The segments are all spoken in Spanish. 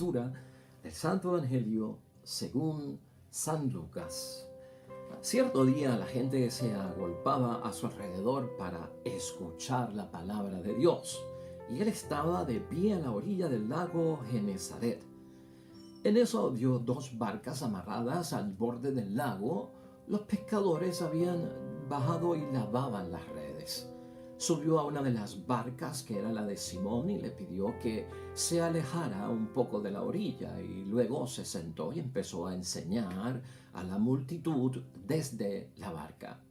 lectura del Santo Evangelio según San Lucas. Cierto día la gente se agolpaba a su alrededor para escuchar la palabra de Dios, y él estaba de pie a la orilla del lago Genesaret. En eso vio dos barcas amarradas al borde del lago. Los pescadores habían bajado y lavaban las redes. Subió a una de las barcas, que era la de Simón, y le pidió que se alejara un poco de la orilla, y luego se sentó y empezó a enseñar a la multitud desde la barca.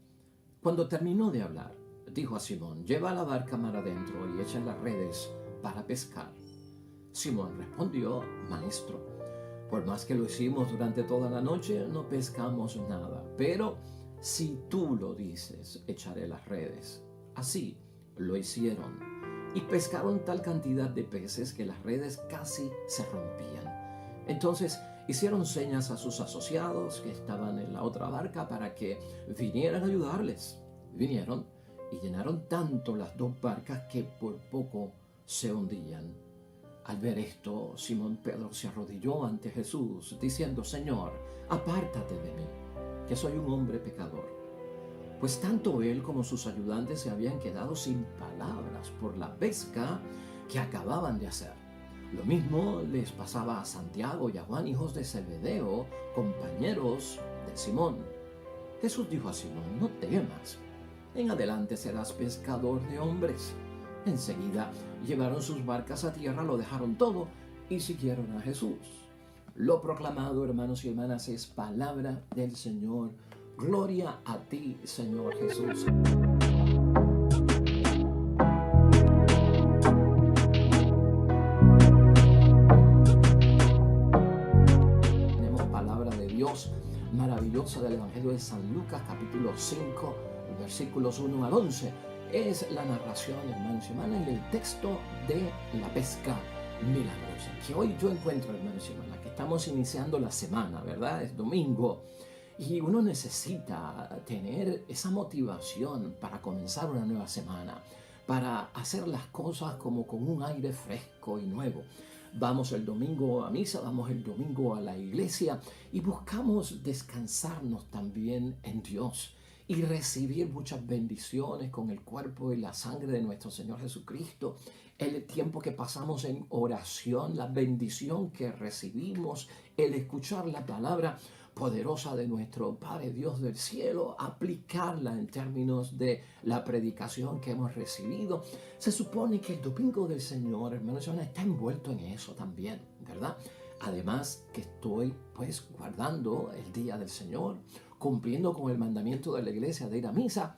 Cuando terminó de hablar, dijo a Simón: «Lleva la barca mar adentro y echa las redes para pescar». Simón respondió: «Maestro, por más que lo hicimos durante toda la noche, no pescamos nada, pero si tú lo dices, echaré las redes». Así lo hicieron, y pescaron tal cantidad de peces que las redes casi se rompían. Entonces hicieron señas a sus asociados que estaban en la otra barca para que vinieran a ayudarles. Vinieron y llenaron tanto las dos barcas que por poco se hundían. Al ver esto, Simón Pedro se arrodilló ante Jesús, diciendo: «Señor, apártate de mí, que soy un hombre pecador». Pues tanto él como sus ayudantes se habían quedado sin palabras por la pesca que acababan de hacer. Lo mismo les pasaba a Santiago y a Juan, hijos de Zebedeo, compañeros de Simón. Jesús dijo a Simón: «No temas, en adelante serás pescador de hombres». Enseguida llevaron sus barcas a tierra, lo dejaron todo y siguieron a Jesús. Lo proclamado, hermanos y hermanas, es palabra del Señor. Gloria a ti, Señor Jesús. Tenemos palabra de Dios maravillosa del Evangelio de San Lucas, capítulo 5, versículos 1 al 11. Es la narración, hermanos y hermanas, y el texto de la pesca milagrosa, que hoy yo encuentro, hermanos y hermanas, que estamos iniciando la semana, ¿verdad? Es domingo. Y uno necesita tener esa motivación para comenzar una nueva semana, para hacer las cosas como con un aire fresco y nuevo. Vamos el domingo a misa, vamos el domingo a la iglesia y buscamos descansarnos también en Dios y recibir muchas bendiciones con el cuerpo y la sangre de nuestro Señor Jesucristo. El tiempo que pasamos en oración, la bendición que recibimos, el escuchar la palabra poderosa de nuestro Padre Dios del cielo, aplicarla en términos de la predicación que hemos recibido. Se supone que el domingo del Señor, hermanos, está envuelto en eso también, ¿verdad? Además que estoy pues guardando el día del Señor, cumpliendo con el mandamiento de la iglesia de ir a misa.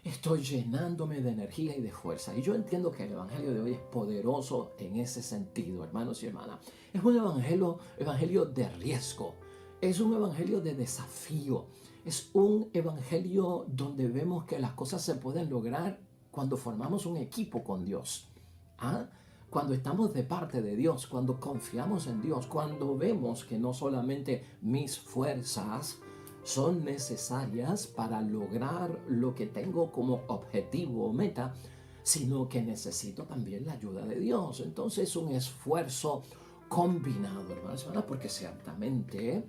Estoy llenándome de energía y de fuerza. Y yo entiendo que el evangelio de hoy es poderoso en ese sentido, hermanos y hermanas. Es un evangelio de riesgo. Es un evangelio de desafío. Es un evangelio donde vemos que las cosas se pueden lograr cuando formamos un equipo con Dios. Cuando estamos de parte de Dios, cuando confiamos en Dios, cuando vemos que no solamente mis fuerzas son necesarias para lograr lo que tengo como objetivo o meta, sino que necesito también la ayuda de Dios. Entonces es un esfuerzo combinado, hermanos y hermanas, porque ciertamente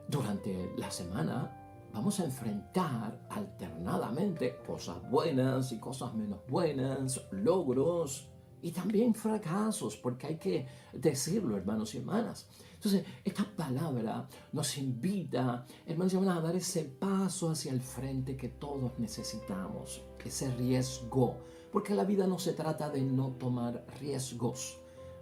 durante la semana vamos a enfrentar alternadamente cosas buenas y cosas menos buenas, logros y también fracasos, porque hay que decirlo, hermanos y hermanas. Entonces, esta palabra nos invita, hermanos y hermanas, a dar ese paso hacia el frente que todos necesitamos, ese riesgo, porque la vida no se trata de no tomar riesgos.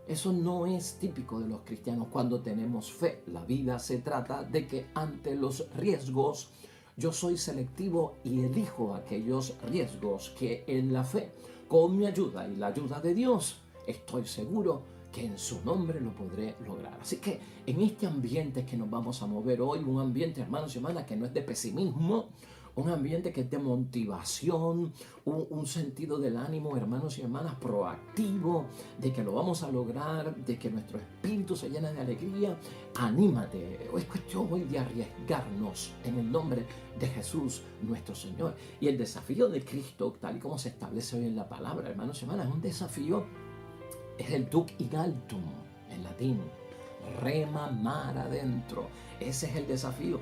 Eso no es típico de los cristianos cuando tenemos fe. La vida se trata de que ante los riesgos yo soy selectivo y elijo aquellos riesgos que en la fe, con mi ayuda y la ayuda de Dios, estoy seguro que en su nombre lo podré lograr. Así que en este ambiente que nos vamos a mover hoy, un ambiente, hermanos y hermanas, que no es de pesimismo, un ambiente que es de motivación, un sentido del ánimo, hermanos y hermanas, proactivo, de que lo vamos a lograr, de que nuestro espíritu se llena de alegría. Anímate, es cuestión hoy de arriesgarnos en el nombre de Jesús nuestro Señor. Y el desafío de Cristo, tal y como se establece hoy en la palabra, hermanos y hermanas, es un desafío, es el duc in altum en latín. Rema mar adentro. Ese es el desafío.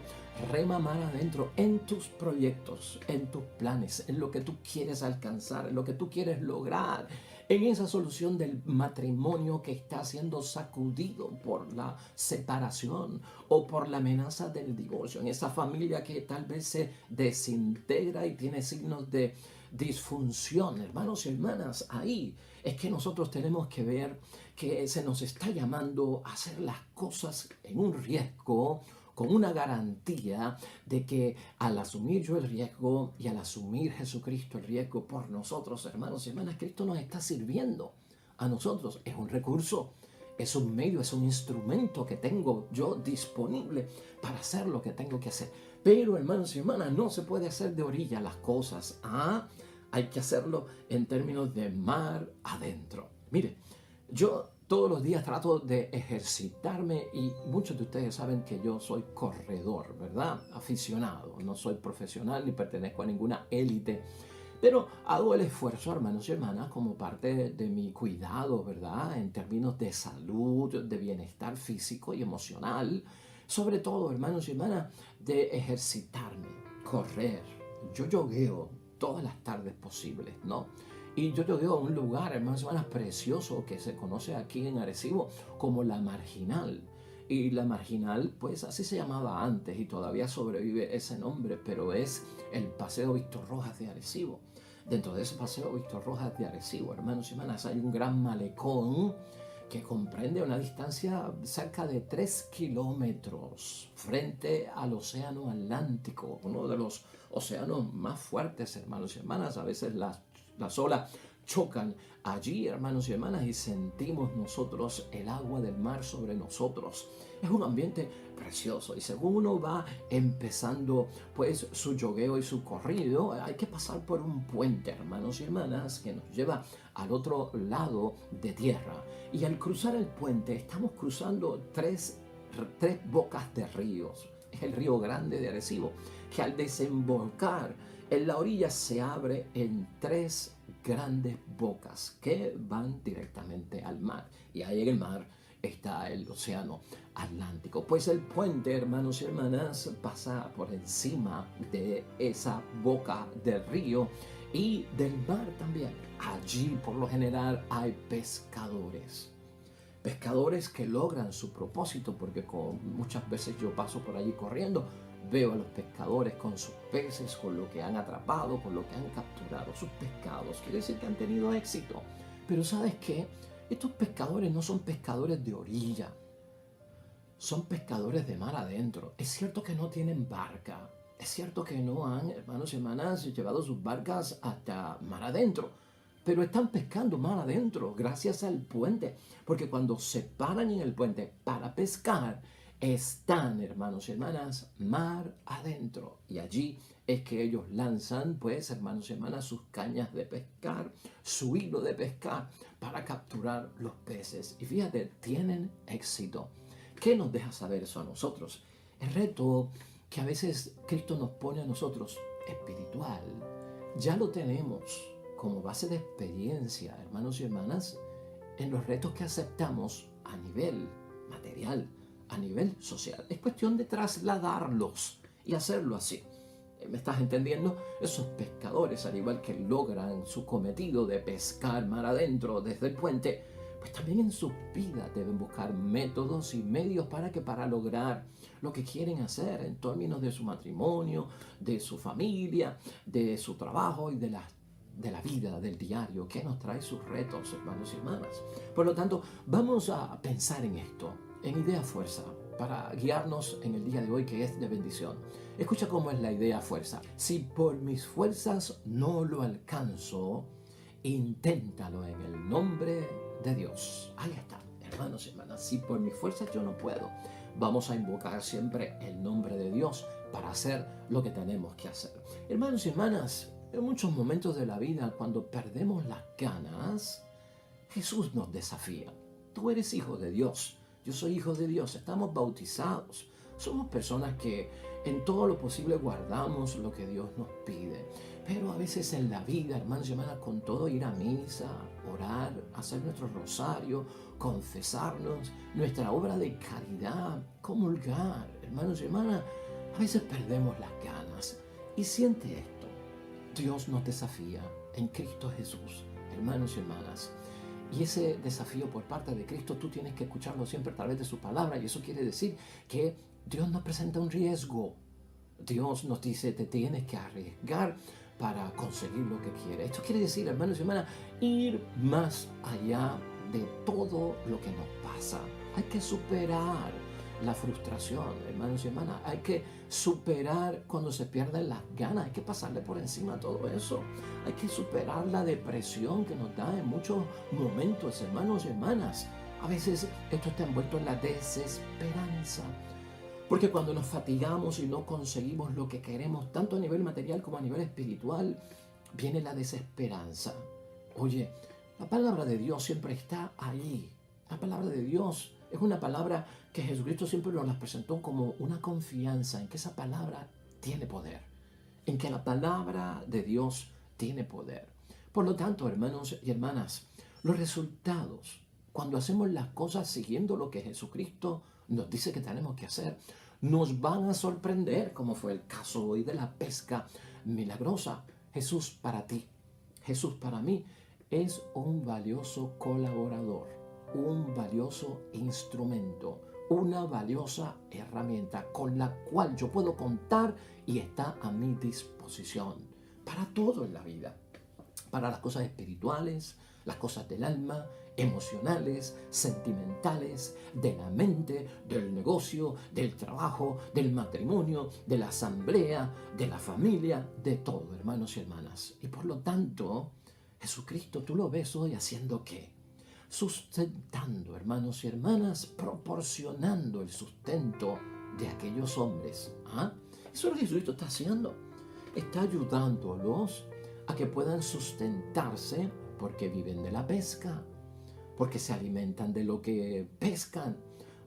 Rema mar adentro en tus proyectos, en tus planes, en lo que tú quieres alcanzar, en lo que tú quieres lograr, en esa solución del matrimonio que está siendo sacudido por la separación o por la amenaza del divorcio, en esa familia que tal vez se desintegra y tiene signos de disfunción. Hermanos y hermanas, ahí es que nosotros tenemos que ver que se nos está llamando a hacer las cosas en un riesgo, con una garantía de que al asumir yo el riesgo y al asumir Jesucristo el riesgo por nosotros, hermanos y hermanas, Cristo nos está sirviendo a nosotros. Es un recurso, es un medio, es un instrumento que tengo yo disponible para hacer lo que tengo que hacer. Pero, hermanos y hermanas, no se puede hacer de orilla las cosas. Hay que hacerlo en términos de mar adentro. Mire, yo todos los días trato de ejercitarme y muchos de ustedes saben que yo soy corredor, ¿verdad? Aficionado, no soy profesional ni pertenezco a ninguna élite, pero hago el esfuerzo, hermanos y hermanas, como parte de mi cuidado, ¿verdad? En términos de salud, de bienestar físico y emocional, sobre todo, hermanos y hermanas, de ejercitarme, correr. Yo jogueo todas las tardes posibles, ¿no? Y yo jogueo a un lugar, hermanos y hermanas, precioso que se conoce aquí en Arecibo como La Marginal. Y La Marginal, pues así se llamaba antes y todavía sobrevive ese nombre, pero es el Paseo Víctor Rojas de Arecibo. Dentro de ese Paseo Víctor Rojas de Arecibo, hermanos y hermanas, hay un gran malecón que comprende una distancia cerca de 3 kilómetros frente al Océano Atlántico, uno de los océanos más fuertes, hermanos y hermanas. A veces las olas chocan allí, hermanos y hermanas, y sentimos nosotros el agua del mar sobre nosotros. Es un ambiente precioso y según uno va empezando pues su jogueo y su corrido, hay que pasar por un puente, hermanos y hermanas, que nos lleva al otro lado de tierra. Y al cruzar el puente estamos cruzando tres bocas de ríos. Es el río Grande de Arecibo, que al desembocar en la orilla se abre en 3 grandes bocas que van directamente al mar. Y ahí en el mar está el Océano Atlántico. Pues el puente, hermanos y hermanas, pasa por encima de esa boca del río y del mar también. Allí, por lo general, hay pescadores. Pescadores que logran su propósito, porque muchas veces yo paso por allí corriendo, veo a los pescadores con sus peces, con lo que han atrapado, con lo que han capturado, sus pescados. Quiere decir que han tenido éxito. Pero ¿sabes qué? Estos pescadores no son pescadores de orilla, son pescadores de mar adentro. Es cierto que no tienen barca, es cierto que no han, hermanos y hermanas, llevado sus barcas hasta mar adentro, pero están pescando mar adentro gracias al puente, porque cuando se paran en el puente para pescar, están, hermanos y hermanas, mar adentro. Y allí es que ellos lanzan, pues, hermanos y hermanas, sus cañas de pescar, su hilo de pescar para capturar los peces. Y fíjate, tienen éxito. ¿Qué nos deja saber eso a nosotros? El reto que a veces Cristo nos pone a nosotros, espiritual, ya lo tenemos como base de experiencia, hermanos y hermanas, en los retos que aceptamos a nivel material, a nivel social. Es cuestión de trasladarlos y hacerlo así. ¿Me estás entendiendo? Esos pescadores, al igual que logran su cometido de pescar mar adentro desde el puente, pues también en sus vidas deben buscar métodos y medios para lograr lo que quieren hacer en términos de su matrimonio, de su familia, de su trabajo y de la vida, del diario, que nos trae sus retos, hermanos y hermanas. Por lo tanto, vamos a pensar en esto, en idea fuerza, para guiarnos en el día de hoy, que es de bendición. Escucha cómo es la idea fuerza. Si por mis fuerzas no lo alcanzo, inténtalo en el nombre de Dios. Ahí está, hermanos y hermanas. Si por mis fuerzas yo no puedo, vamos a invocar siempre el nombre de Dios para hacer lo que tenemos que hacer. Hermanos y hermanas, en muchos momentos de la vida, cuando perdemos las ganas, Jesús nos desafía. Tú eres hijo de Dios. Yo soy hijo de Dios, estamos bautizados. Somos personas que en todo lo posible guardamos lo que Dios nos pide. Pero a veces en la vida, hermanos y hermanas, con todo ir a misa, orar, hacer nuestro rosario, confesarnos, nuestra obra de caridad, comulgar, hermanos y hermanas, a veces perdemos las ganas. Y siente esto, Dios nos desafía en Cristo Jesús, hermanos y hermanas. Y ese desafío por parte de Cristo tú tienes que escucharlo siempre a través de su palabra. Y eso quiere decir que Dios nos presenta un riesgo. Dios nos dice, te tienes que arriesgar para conseguir lo que quieres. Esto quiere decir, hermanos y hermanas, ir más allá de todo lo que nos pasa. Hay que superar la frustración, hermanos y hermanas. Hay que superar cuando se pierden las ganas. Hay que pasarle por encima a todo eso. Hay que superar la depresión que nos da en muchos momentos, hermanos y hermanas. A veces esto está envuelto en la desesperanza. Porque cuando nos fatigamos y no conseguimos lo que queremos, tanto a nivel material como a nivel espiritual, viene la desesperanza. Oye, la palabra de Dios siempre está ahí. La palabra de Dios es una palabra que Jesucristo siempre nos la presentó como una confianza en que esa palabra tiene poder, en que la palabra de Dios tiene poder. Por lo tanto, hermanos y hermanas, los resultados, cuando hacemos las cosas siguiendo lo que Jesucristo nos dice que tenemos que hacer, nos van a sorprender, como fue el caso hoy de la pesca milagrosa. Jesús para ti, Jesús para mí, es un valioso colaborador, un valioso instrumento, una valiosa herramienta con la cual yo puedo contar y está a mi disposición para todo en la vida, para las cosas espirituales, las cosas del alma, emocionales, sentimentales, de la mente, del negocio, del trabajo, del matrimonio, de la asamblea, de la familia, de todo, hermanos y hermanas. Y por lo tanto, Jesucristo, tú lo ves hoy haciendo ¿qué? Sustentando, hermanos y hermanas, proporcionando el sustento de aquellos hombres. ¿Ah? Eso es lo que Jesucristo está haciendo. Está ayudándolos a que puedan sustentarse porque viven de la pesca, porque se alimentan de lo que pescan,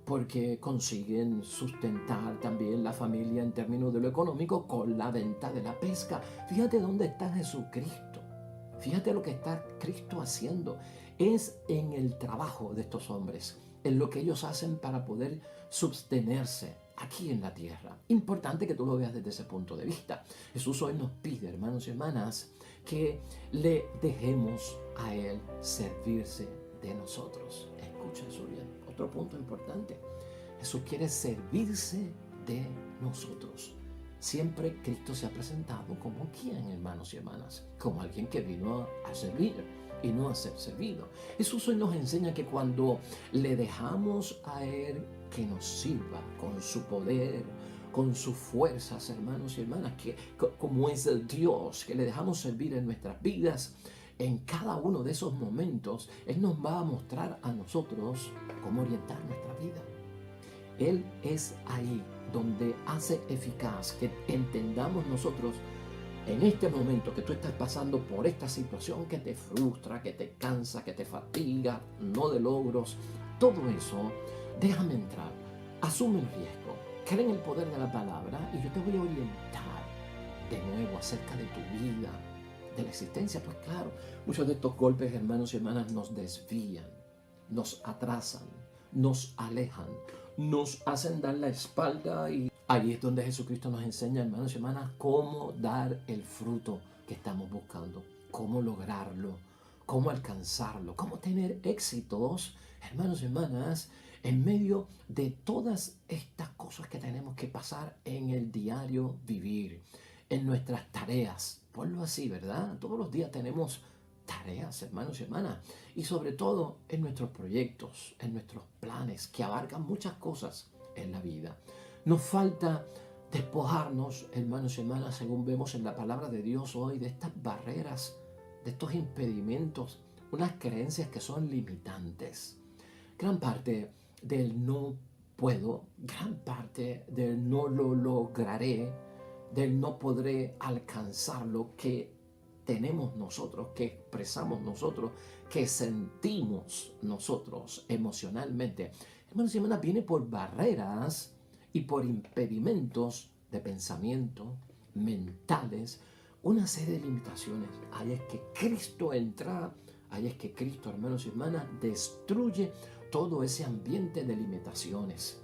porque consiguen sustentar también la familia en términos de lo económico con la venta de la pesca. Fíjate dónde está Jesucristo. Fíjate lo que está Cristo haciendo. Es en el trabajo de estos hombres, en lo que ellos hacen para poder sostenerse aquí en la tierra. Importante que tú lo veas desde ese punto de vista. Jesús hoy nos pide, hermanos y hermanas, que le dejemos a Él servirse de nosotros. Escucha eso bien. Otro punto importante. Jesús quiere servirse de nosotros. Siempre Cristo se ha presentado como quien, hermanos y hermanas, como alguien que vino a servir y no a ser servido. Jesús hoy nos enseña que cuando le dejamos a Él que nos sirva con su poder, con sus fuerzas, hermanos y hermanas, que como es el Dios, que le dejamos servir en nuestras vidas, en cada uno de esos momentos, Él nos va a mostrar a nosotros cómo orientar nuestra vida. Él es ahí donde hace eficaz que entendamos nosotros en este momento que tú estás pasando por esta situación que te frustra, que te cansa, que te fatiga, no de logros, todo eso, déjame entrar, asume el riesgo, cree en el poder de la palabra y yo te voy a orientar de nuevo acerca de tu vida, de la existencia. Pues claro, muchos de estos golpes, hermanos y hermanas, nos desvían, nos atrasan, nos alejan, nos hacen dar la espalda, y ahí es donde Jesucristo nos enseña, hermanos y hermanas, cómo dar el fruto que estamos buscando, cómo lograrlo, cómo alcanzarlo, cómo tener éxitos, hermanos y hermanas, en medio de todas estas cosas que tenemos que pasar en el diario vivir, en nuestras tareas. Ponlo así, ¿verdad? Todos los días tenemos tareas, hermanos y hermanas, y sobre todo en nuestros proyectos, en nuestros planes, que abarcan muchas cosas en la vida. Nos falta despojarnos, hermanos y hermanas, según vemos en la palabra de Dios hoy, de estas barreras, de estos impedimentos, unas creencias que son limitantes. Gran parte del no puedo, gran parte del no lo lograré, del no podré alcanzar lo que tenemos nosotros, que expresamos nosotros, que sentimos nosotros emocionalmente. Hermanos y hermanas, viene por barreras y por impedimentos de pensamiento, mentales, una serie de limitaciones. Ahí es que Cristo entra, ahí es que Cristo, hermanos y hermanas, destruye todo ese ambiente de limitaciones.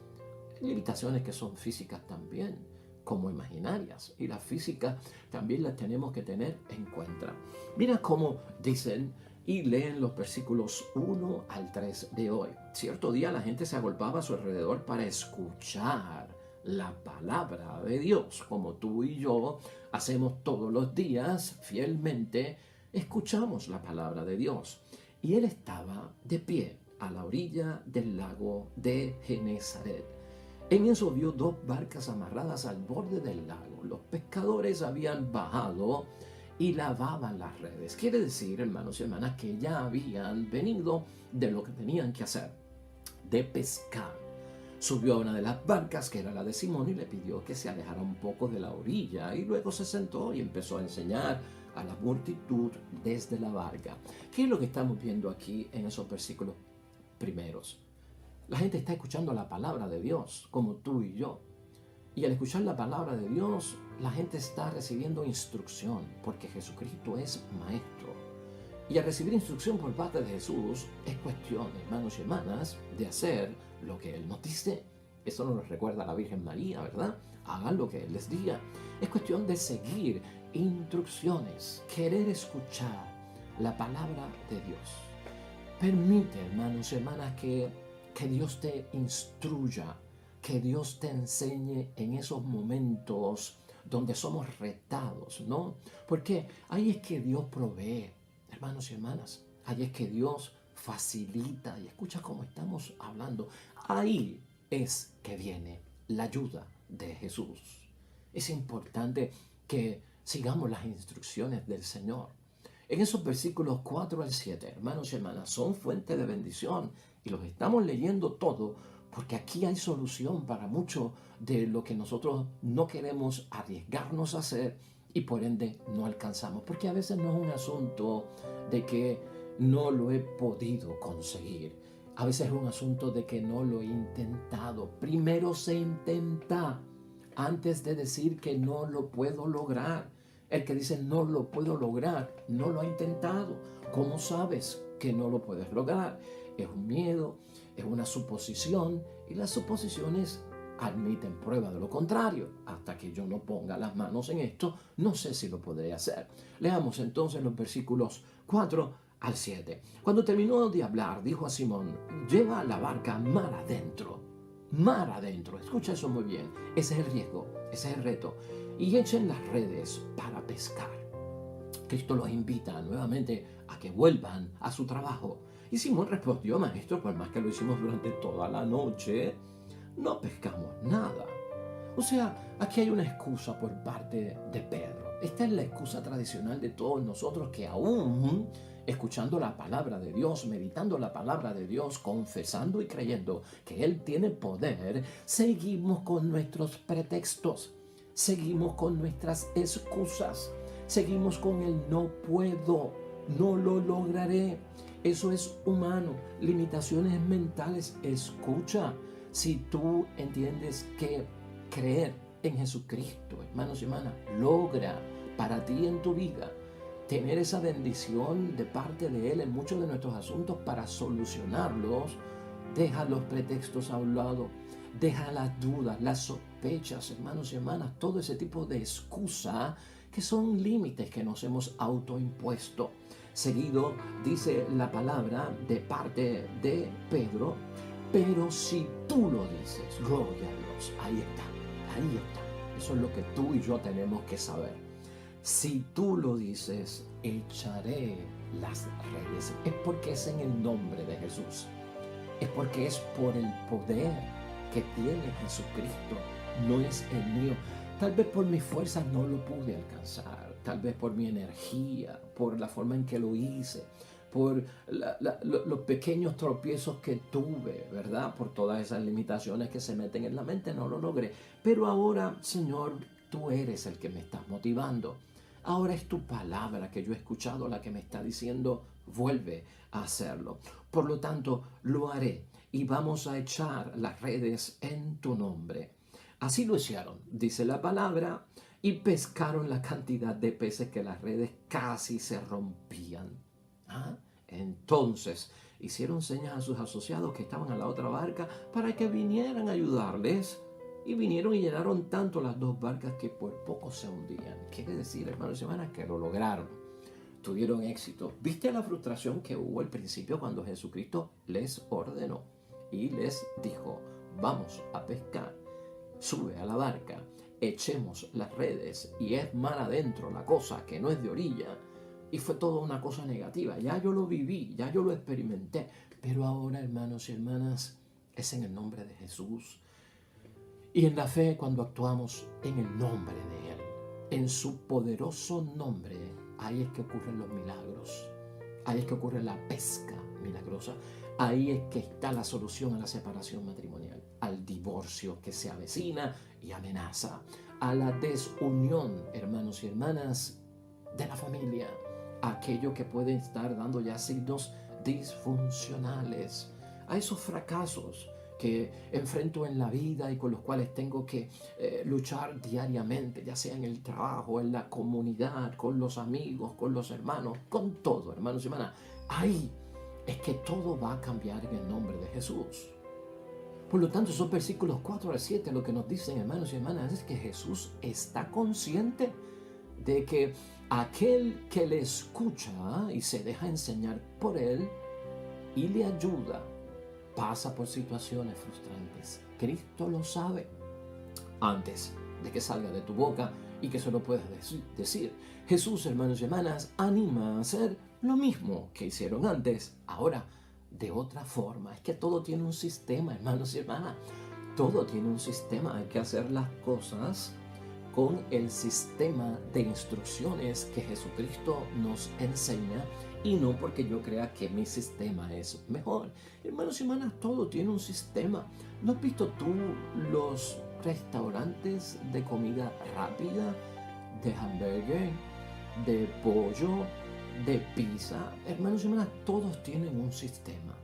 Limitaciones que son físicas también, como imaginarias. Y las físicas también las tenemos que tener en cuenta. Mira cómo dicen y leen los versículos 1 al 3 de hoy. Cierto día la gente se agolpaba a su alrededor para escuchar la palabra de Dios, como tú y yo hacemos todos los días fielmente. Escuchamos la palabra de Dios. Y él estaba de pie a la orilla del lago de Genesaret. En eso vio dos barcas amarradas al borde del lago. Los pescadores habían bajado y lavaban las redes. Quiere decir, hermanos y hermanas, que ya habían venido de lo que tenían que hacer, de pescar. Subió a una de las barcas, que era la de Simón, y le pidió que se alejara un poco de la orilla, y luego se sentó y empezó a enseñar a la multitud desde la barca. ¿Qué es lo que estamos viendo aquí en esos versículos primeros? La gente está escuchando la palabra de Dios, como tú y yo. Y al escuchar la palabra de Dios, la gente está recibiendo instrucción, porque Jesucristo es maestro. Y al recibir instrucción por parte de Jesús, es cuestión, hermanos y hermanas, de hacer lo que Él nos dice. Eso nos recuerda a la Virgen María, ¿verdad? Hagan lo que Él les diga. Es cuestión de seguir instrucciones, querer escuchar la palabra de Dios. Permite, hermanos y hermanas, que Dios te instruya, que Dios te enseñe en esos momentos donde somos retados, ¿no? Porque ahí es que Dios provee, hermanos y hermanas. Ahí es que Dios facilita. Y escucha cómo estamos hablando. Ahí es que viene la ayuda de Jesús. Es importante que sigamos las instrucciones del Señor. En esos versículos 4 al 7, hermanos y hermanas, son fuente de bendición. Y los estamos leyendo todo porque aquí hay solución para mucho de lo que nosotros no queremos arriesgarnos a hacer y por ende no alcanzamos. Porque a veces no es un asunto de que no lo he podido conseguir. A veces es un asunto de que no lo he intentado. Primero se intenta antes de decir que no lo puedo lograr. El que dice no lo puedo lograr, no lo ha intentado. ¿Cómo sabes que no lo puedes lograr? Es un miedo, es una suposición, y las suposiciones admiten prueba de lo contrario. Hasta que yo no ponga las manos en esto, no sé si lo podré hacer. Leamos entonces los versículos 4 al 7. Cuando terminó de hablar, dijo a Simón: lleva la barca mar adentro. Mar adentro, escucha eso muy bien. Ese es el riesgo, ese es el reto. Y echen las redes para pescar. Cristo los invita nuevamente a que vuelvan a su trabajo. Y Simón respondió: maestro, por más que lo hicimos durante toda la noche, no pescamos nada. O sea, aquí hay una excusa por parte de Pedro. Esta es la excusa tradicional de todos nosotros que aún escuchando la palabra de Dios, meditando la palabra de Dios, confesando y creyendo que Él tiene poder, seguimos con nuestros pretextos, seguimos con nuestras excusas, seguimos con el no puedo, no lo lograré. Eso es humano, limitaciones mentales. Escucha, si tú entiendes que creer en Jesucristo, hermanos y hermanas, logra para ti en tu vida tener esa bendición de parte de Él en muchos de nuestros asuntos para solucionarlos, deja los pretextos a un lado, deja las dudas, las sospechas, hermanos y hermanas, todo ese tipo de excusa que son límites que nos hemos autoimpuesto. Seguido dice la palabra de parte de Pedro: pero si tú lo dices, gloria a Dios. Ahí está, ahí está. Eso es lo que tú y yo tenemos que saber. Si tú lo dices, echaré las redes. Es porque es en el nombre de Jesús. Es porque es por el poder que tiene Jesucristo. No es el mío. Tal vez por mis fuerzas no lo pude alcanzar. Tal vez por mi energía, por la forma en que lo hice, por los pequeños tropiezos que tuve, ¿verdad? Por todas esas limitaciones que se meten en la mente, no lo logré. Pero ahora, Señor, tú eres el que me estás motivando. Ahora es tu palabra que yo he escuchado la que me está diciendo: vuelve a hacerlo. Por lo tanto, lo haré y vamos a echar las redes en tu nombre. Así lo hicieron, dice la palabra, y pescaron la cantidad de peces que las redes casi se rompían. ¿Ah? Entonces hicieron señas a sus asociados que estaban a la otra barca para que vinieran a ayudarles. Y vinieron y llenaron tanto las dos barcas que por poco se hundían. Quiere decir, hermanos y hermanas, que lo lograron. Tuvieron éxito. ¿Viste la frustración que hubo al principio cuando Jesucristo les ordenó y les dijo: vamos a pescar, sube a la barca, echemos las redes, y es mar adentro la cosa, que no es de orilla? Y fue toda una cosa negativa. Ya yo lo viví, ya yo lo experimenté, pero ahora, hermanos y hermanas, es en el nombre de Jesús. Y en la fe, cuando actuamos en el nombre de Él, en su poderoso nombre, ahí es que ocurren los milagros. Ahí es que ocurre la pesca milagrosa. Ahí es que está la solución a la separación matrimonial, al divorcio que se avecina y amenaza, a la desunión, hermanos y hermanas, de la familia, aquello que puede estar dando ya signos disfuncionales, a esos fracasos que enfrento en la vida y con los cuales tengo que luchar diariamente, ya sea en el trabajo, en la comunidad, con los amigos, con los hermanos, con todo, hermanos y hermanas. Ahí es que todo va a cambiar en el nombre de Jesús. Por lo tanto, esos versículos 4 al 7 lo que nos dicen, hermanos y hermanas, es que Jesús está consciente de que aquel que le escucha y se deja enseñar por él y le ayuda, pasa por situaciones frustrantes. Cristo lo sabe antes de que salga de tu boca y que se lo puedas decir. Jesús, hermanos y hermanas, anima a hacer lo mismo que hicieron antes, ahora de otra forma. Es que todo tiene un sistema, hermanos y hermanas. Todo tiene un sistema. Hay que hacer las cosas con el sistema de instrucciones que Jesucristo nos enseña, y no porque yo crea que mi sistema es mejor. Hermanos y hermanas, todo tiene un sistema. ¿No has visto tú los restaurantes de comida rápida, de hamburger, de pollo, de pizza? Hermanos y hermanas, todos tienen un sistema.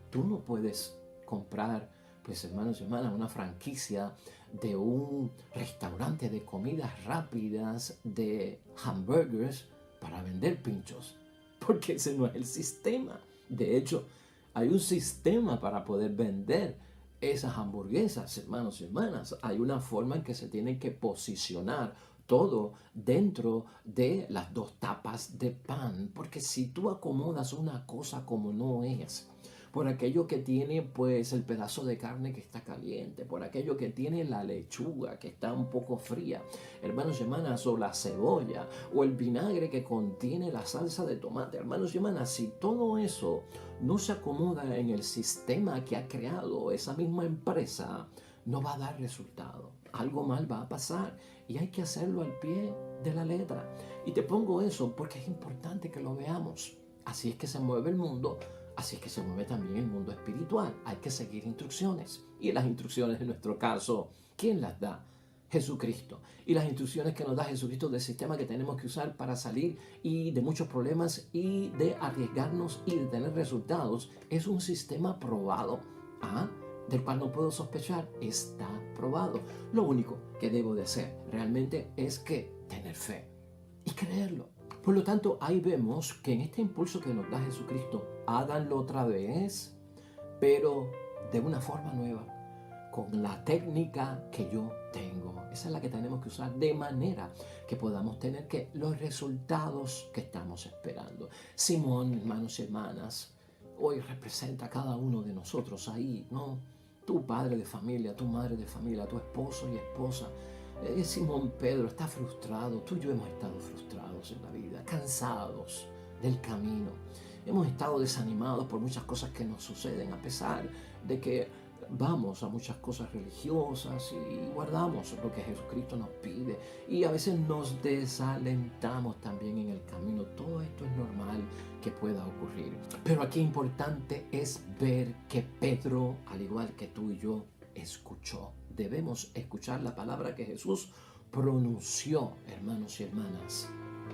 Tú no puedes comprar, pues, hermanos y hermanas, una franquicia de un restaurante de comidas rápidas, de hamburgers, para vender pinchos, porque ese no es el sistema. De hecho, hay un sistema para poder vender esas hamburguesas, hermanos y hermanas. Hay una forma en que se tiene que posicionar todo dentro de las dos tapas de pan, porque si tú acomodas una cosa como no es, por aquello que tiene pues el pedazo de carne que está caliente, por aquello que tiene la lechuga que está un poco fría, hermanos y hermanas, o la cebolla, o el vinagre que contiene la salsa de tomate, hermanos y hermanas, si todo eso no se acomoda en el sistema que ha creado esa misma empresa, no va a dar resultado. Algo mal va a pasar y hay que hacerlo al pie de la letra. Y te pongo eso porque es importante que lo veamos. Así es que se mueve el mundo. Así es que se mueve también el mundo espiritual. Hay que seguir instrucciones. Y las instrucciones, en nuestro caso, ¿quién las da? Jesucristo. Y las instrucciones que nos da Jesucristo del sistema que tenemos que usar para salir y de muchos problemas y de arriesgarnos y de tener resultados, es un sistema probado, del cual no puedo sospechar. Está probado. Lo único que debo de hacer realmente es que tener fe y creerlo. Por lo tanto, ahí vemos que en este impulso que nos da Jesucristo, háganlo otra vez, pero de una forma nueva, con la técnica que yo tengo. Esa es la que tenemos que usar de manera que podamos tener los resultados que estamos esperando. Simón, hermanos y hermanas, hoy representa a cada uno de nosotros ahí, ¿no? Tu padre de familia, tu madre de familia, tu esposo y esposa. Simón Pedro está frustrado. Tú y yo hemos estado frustrados en la vida, cansados del camino. Hemos estado desanimados por muchas cosas que nos suceden, a pesar de que vamos a muchas cosas religiosas y guardamos lo que Jesucristo nos pide. Y a veces nos desalentamos también en el camino. Todo esto es normal que pueda ocurrir. Pero aquí importante es ver que Pedro, al igual que tú y yo, escuchó. Debemos escuchar la palabra que Jesús pronunció, hermanos y hermanas.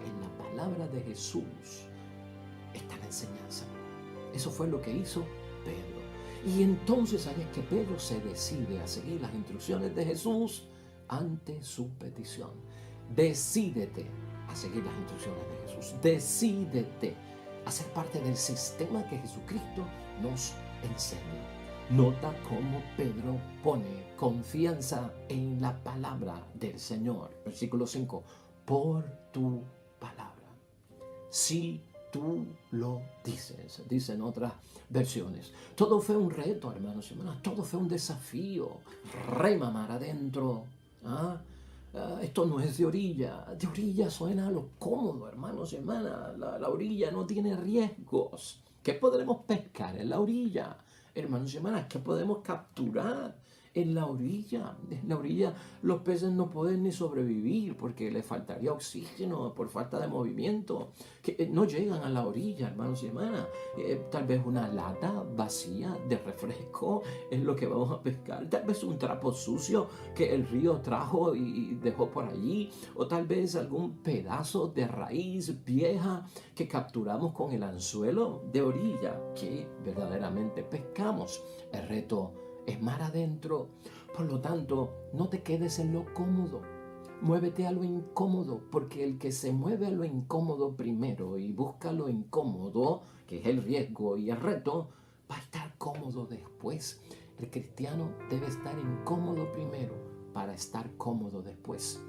En la palabra de Jesús está la enseñanza. Eso fue lo que hizo Pedro. Y entonces ahí es que Pedro se decide a seguir las instrucciones de Jesús ante su petición. Decídete a seguir las instrucciones de Jesús. Decídete a ser parte del sistema que Jesucristo nos enseña. Nota cómo Pedro pone confianza en la palabra del Señor. Versículo 5. Por tu palabra. Si tú lo dices, dicen otras versiones. Todo fue un reto, hermanos y hermanas. Todo fue un desafío. Rema mar adentro. Esto no es de orilla. De orilla suena a lo cómodo, hermanos y hermanas. La orilla no tiene riesgos. ¿Qué podremos pescar en la orilla? Hermanos y hermanas, ¿qué podemos capturar en la orilla? En la orilla los peces no pueden ni sobrevivir porque les faltaría oxígeno por falta de movimiento. Que no llegan a la orilla, hermanos y hermanas. Tal vez una lata vacía de refresco es lo que vamos a pescar. Tal vez un trapo sucio que el río trajo y dejó por allí. O tal vez algún pedazo de raíz vieja que capturamos con el anzuelo de orilla que verdaderamente pescamos. El reto es mar adentro. Por lo tanto, no te quedes en lo cómodo. Muévete a lo incómodo, porque el que se mueve a lo incómodo primero y busca lo incómodo, que es el riesgo y el reto, va a estar cómodo después. El cristiano debe estar incómodo primero para estar cómodo después.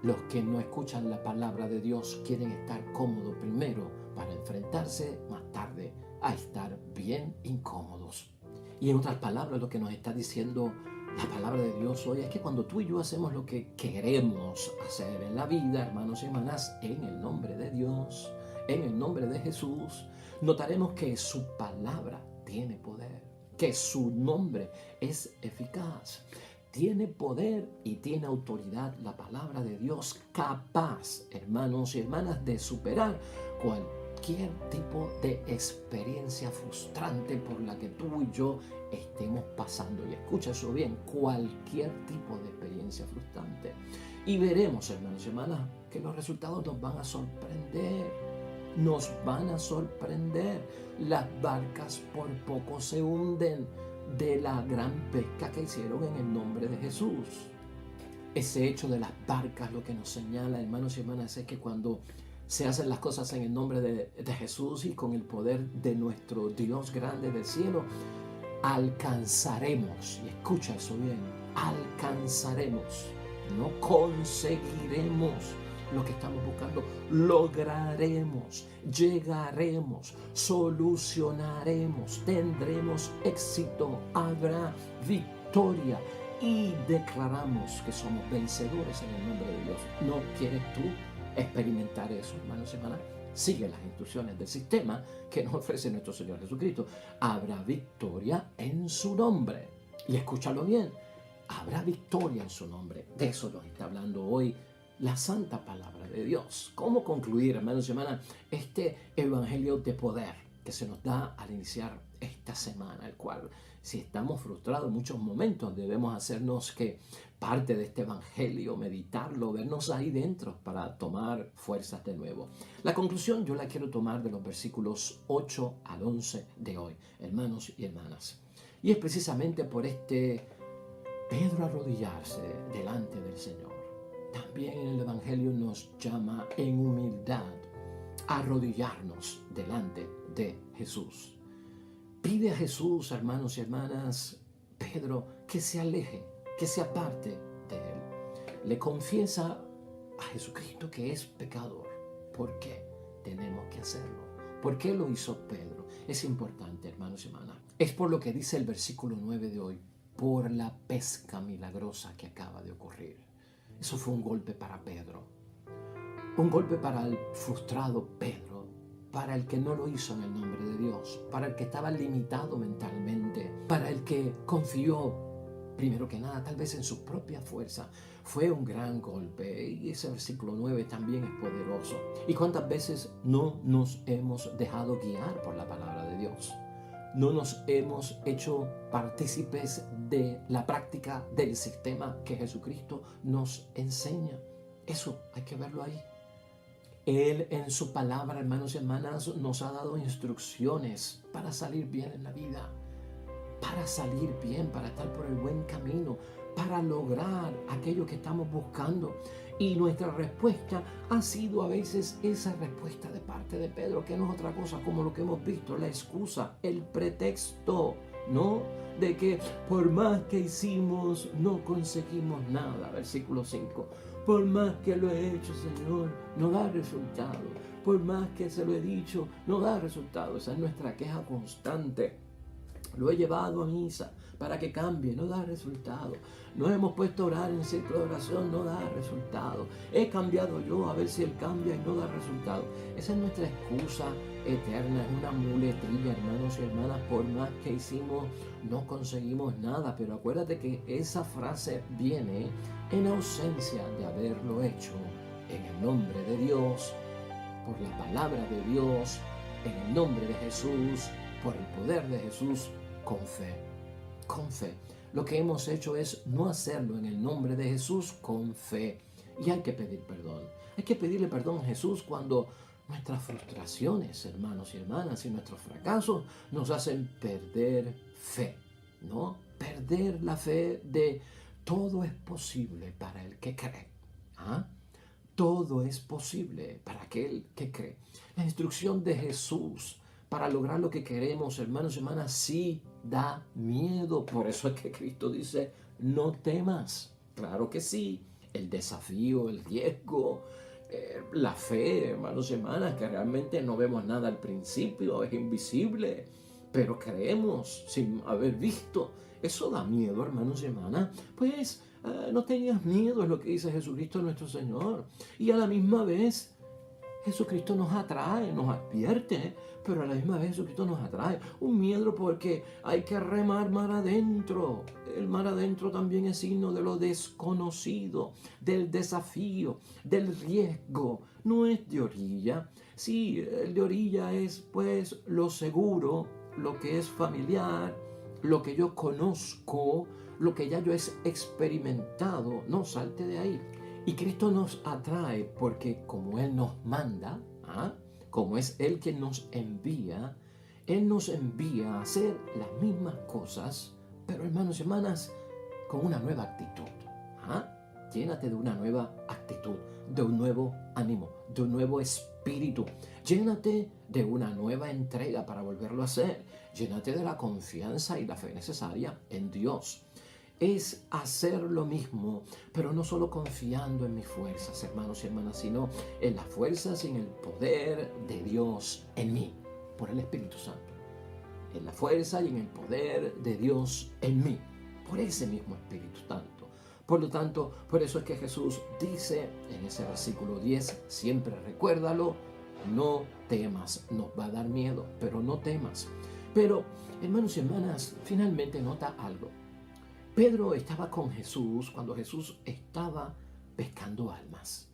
Los que no escuchan la palabra de Dios quieren estar cómodos primero para enfrentarse más tarde a estar bien incómodos. Y en otras palabras, lo que nos está diciendo la palabra de Dios hoy es que cuando tú y yo hacemos lo que queremos hacer en la vida, hermanos y hermanas, en el nombre de Dios, en el nombre de Jesús, notaremos que su palabra tiene poder, que su nombre es eficaz. Tiene poder y tiene autoridad la palabra de Dios, capaz, hermanos y hermanas, de superar cualquier tipo de experiencia frustrante por la que tú y yo estemos pasando. Y escucha eso bien, cualquier tipo de experiencia frustrante. Y veremos, hermanos y hermanas, que los resultados nos van a sorprender. Nos van a sorprender. Las barcas por poco se hunden de la gran pesca que hicieron en el nombre de Jesús. Ese hecho de las barcas lo que nos señala, hermanos y hermanas, es que cuando se hacen las cosas en el nombre de Jesús y con el poder de nuestro Dios grande del cielo, alcanzaremos, y escucha eso bien, alcanzaremos, no conseguiremos lo que estamos buscando, lograremos, llegaremos, solucionaremos, tendremos éxito, habrá victoria y declaramos que somos vencedores en el nombre de Dios. ¿No quieres tú experimentar eso, hermanos y hermanas? Sigue las instrucciones del sistema que nos ofrece nuestro Señor Jesucristo. Habrá victoria en su nombre. Y escúchalo bien, habrá victoria en su nombre. De eso nos está hablando hoy la santa palabra de Dios. ¿Cómo concluir, hermanos y hermanas, este evangelio de poder que se nos da al iniciar esta semana, el cual, si estamos frustrados en muchos momentos, debemos hacernos que parte de este evangelio, meditarlo, vernos ahí dentro para tomar fuerzas de nuevo? La conclusión yo la quiero tomar de los versículos 8 al 11 de hoy, hermanos y hermanas. Y es precisamente por este Pedro arrodillarse delante del Señor. También el evangelio nos llama en humildad a arrodillarnos delante de Jesús. Pide a Jesús, hermanos y hermanas, Pedro, que se aleje, que se aparte de él. Le confiesa a Jesucristo que es pecador. ¿Por qué tenemos que hacerlo? ¿Por qué lo hizo Pedro? Es importante, hermanos y hermanas. Es por lo que dice el versículo 9 de hoy, por la pesca milagrosa que acaba de ocurrir. Eso fue un golpe para Pedro. Un golpe para el frustrado Pedro, para el que no lo hizo en el nombre de Dios, para el que estaba limitado mentalmente, para el que confió, primero que nada, tal vez en su propia fuerza. Fue un gran golpe y ese versículo 9 también es poderoso. ¿Y cuántas veces no nos hemos dejado guiar por la palabra de Dios? No nos hemos hecho partícipes de la práctica del sistema que Jesucristo nos enseña. Eso hay que verlo ahí. Él en su palabra, hermanos y hermanas, nos ha dado instrucciones para salir bien en la vida, para salir bien, para estar por el buen camino, para lograr aquello que estamos buscando. Y nuestra respuesta ha sido a veces esa respuesta de parte de Pedro, que no es otra cosa como lo que hemos visto, la excusa, el pretexto, ¿no? De que por más que hicimos, no conseguimos nada. Versículo 5. Por más que lo he hecho, Señor, no da resultado. Por más que se lo he dicho, no da resultado. Esa es nuestra queja constante. Lo he llevado a misa para que cambie, no da resultado. Nos hemos puesto a orar en círculo de oración, no da resultado. He cambiado yo a ver si él cambia y no da resultado. Esa es nuestra excusa eterna, es una muletilla, hermanos y hermanas. Por más que hicimos, no conseguimos nada. Pero acuérdate que esa frase viene en ausencia de haberlo hecho en el nombre de Dios, por la palabra de Dios, en el nombre de Jesús, por el poder de Jesús, con fe. Con fe. Lo que hemos hecho es no hacerlo en el nombre de Jesús con fe. Y hay que pedir perdón. Hay que pedirle perdón a Jesús cuando nuestras frustraciones, hermanos y hermanas, y nuestros fracasos nos hacen perder fe, ¿no? Perder la fe de todo es posible para el que cree. ¿Ah? Todo es posible para aquel que cree. La instrucción de Jesús para lograr lo que queremos, hermanos y hermanas, sí da miedo. Por eso es que Cristo dice, no temas. Claro que sí. El desafío, el riesgo, la fe, hermanos y hermanas, que realmente no vemos nada al principio, es invisible, pero creemos sin haber visto. Eso da miedo, hermanos y hermanas. Pues no tengas miedo, es lo que dice Jesucristo nuestro Señor. Y a la misma vez, Jesucristo nos atrae, nos advierte, pero a la misma vez Jesucristo nos atrae. Un miedo porque hay que remar mar adentro. El mar adentro también es signo de lo desconocido, del desafío, del riesgo. No es de orilla. Sí, el de orilla es pues lo seguro, lo que es familiar, lo que yo conozco, lo que ya yo he experimentado. No, salte de ahí. Y Cristo nos atrae porque como Él nos manda, como es Él quien nos envía, Él nos envía a hacer las mismas cosas, pero hermanos y hermanas, con una nueva actitud. Llénate de una nueva actitud, de un nuevo ánimo, de un nuevo espíritu. Llénate de una nueva entrega para volverlo a hacer. Llénate de la confianza y la fe necesaria en Dios. Es hacer lo mismo, pero no solo confiando en mis fuerzas, hermanos y hermanas, sino en las fuerzas y en el poder de Dios en mí, por el Espíritu Santo. En la fuerza y en el poder de Dios en mí, por ese mismo Espíritu Santo. Por lo tanto, por eso es que Jesús dice en ese versículo 10, siempre recuérdalo, no temas. Nos va a dar miedo, pero no temas. Pero, hermanos y hermanas, finalmente nota algo. Pedro estaba con Jesús cuando Jesús estaba pescando almas.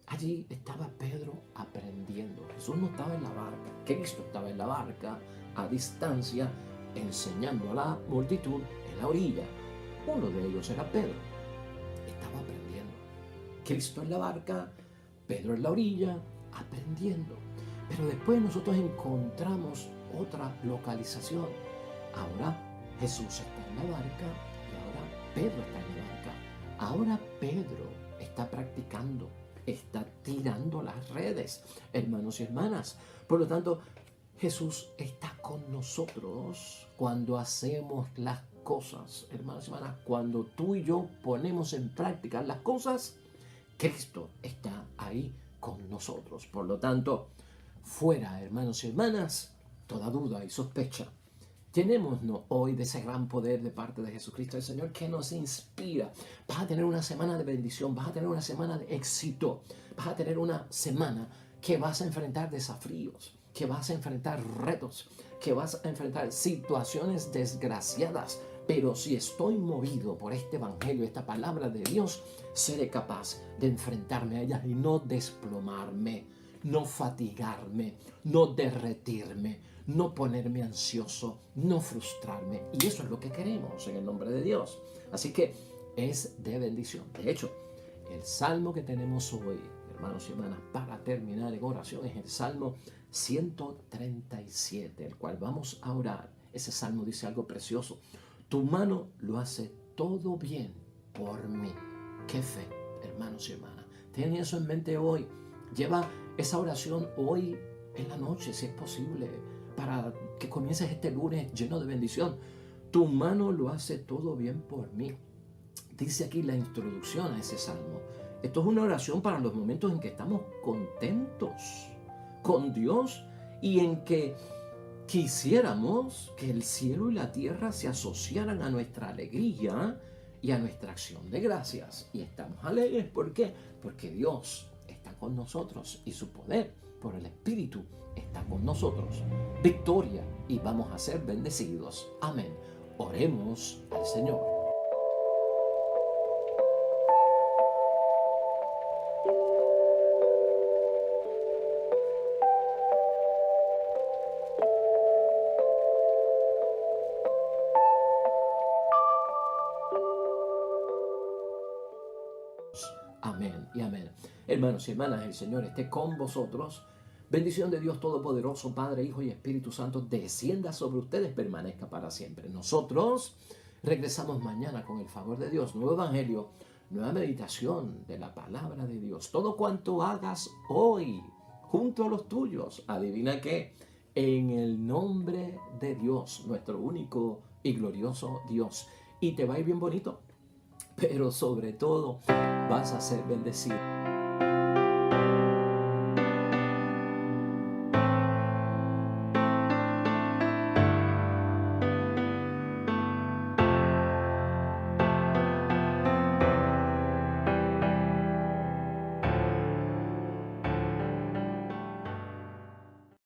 Allí estaba Pedro aprendiendo. Jesús no estaba en la barca, Cristo estaba en la barca a distancia enseñando a la multitud en la orilla. Uno de ellos era Pedro. Estaba aprendiendo. Cristo en la barca, Pedro en la orilla, aprendiendo. Pero después nosotros encontramos otra localización. Ahora Jesús está en la barca. Pedro está en la barca. Ahora Pedro está practicando, está tirando las redes, hermanos y hermanas. Por lo tanto, Jesús está con nosotros cuando hacemos las cosas, hermanos y hermanas. Cuando tú y yo ponemos en práctica las cosas, Cristo está ahí con nosotros. Por lo tanto, fuera, hermanos y hermanas, toda duda y sospecha. Llenémonos hoy de ese gran poder de parte de Jesucristo el Señor que nos inspira. Vas a tener una semana de bendición, vas a tener una semana de éxito, vas a tener una semana que vas a enfrentar desafíos, que vas a enfrentar retos, que vas a enfrentar situaciones desgraciadas. Pero si estoy movido por este evangelio, esta palabra de Dios, seré capaz de enfrentarme a ellas y no desplomarme, no fatigarme, no derretirme, no ponerme ansioso, no frustrarme. Y eso es lo que queremos en el nombre de Dios. Así que es de bendición. De hecho, el salmo que tenemos hoy, hermanos y hermanas, para terminar en oración, es el Salmo 137, el cual vamos a orar. Ese salmo dice algo precioso. Tu mano lo hace todo bien por mí. Qué fe, hermanos y hermanas. Ten eso en mente hoy. Lleva esa oración hoy en la noche, si es posible, para que comiences este lunes lleno de bendición. Tu mano lo hace todo bien por mí. Dice aquí la introducción a ese salmo. Esto es una oración para los momentos en que estamos contentos con Dios y en que quisiéramos que el cielo y la tierra se asociaran a nuestra alegría y a nuestra acción de gracias. Y estamos alegres, ¿por qué? Porque Dios está con nosotros y su poder por el Espíritu está con nosotros. Victoria, y vamos a ser bendecidos. Amén. Oremos al Señor. Amén y amén. Hermanos y hermanas, el Señor esté con vosotros. Bendición de Dios Todopoderoso, Padre, Hijo y Espíritu Santo, descienda sobre ustedes, permanezca para siempre. Nosotros regresamos mañana con el favor de Dios. Nuevo Evangelio, nueva meditación de la palabra de Dios. Todo cuanto hagas hoy, junto a los tuyos, adivina qué, en el nombre de Dios, nuestro único y glorioso Dios. Y te va a ir bien bonito, pero sobre todo vas a ser bendecido.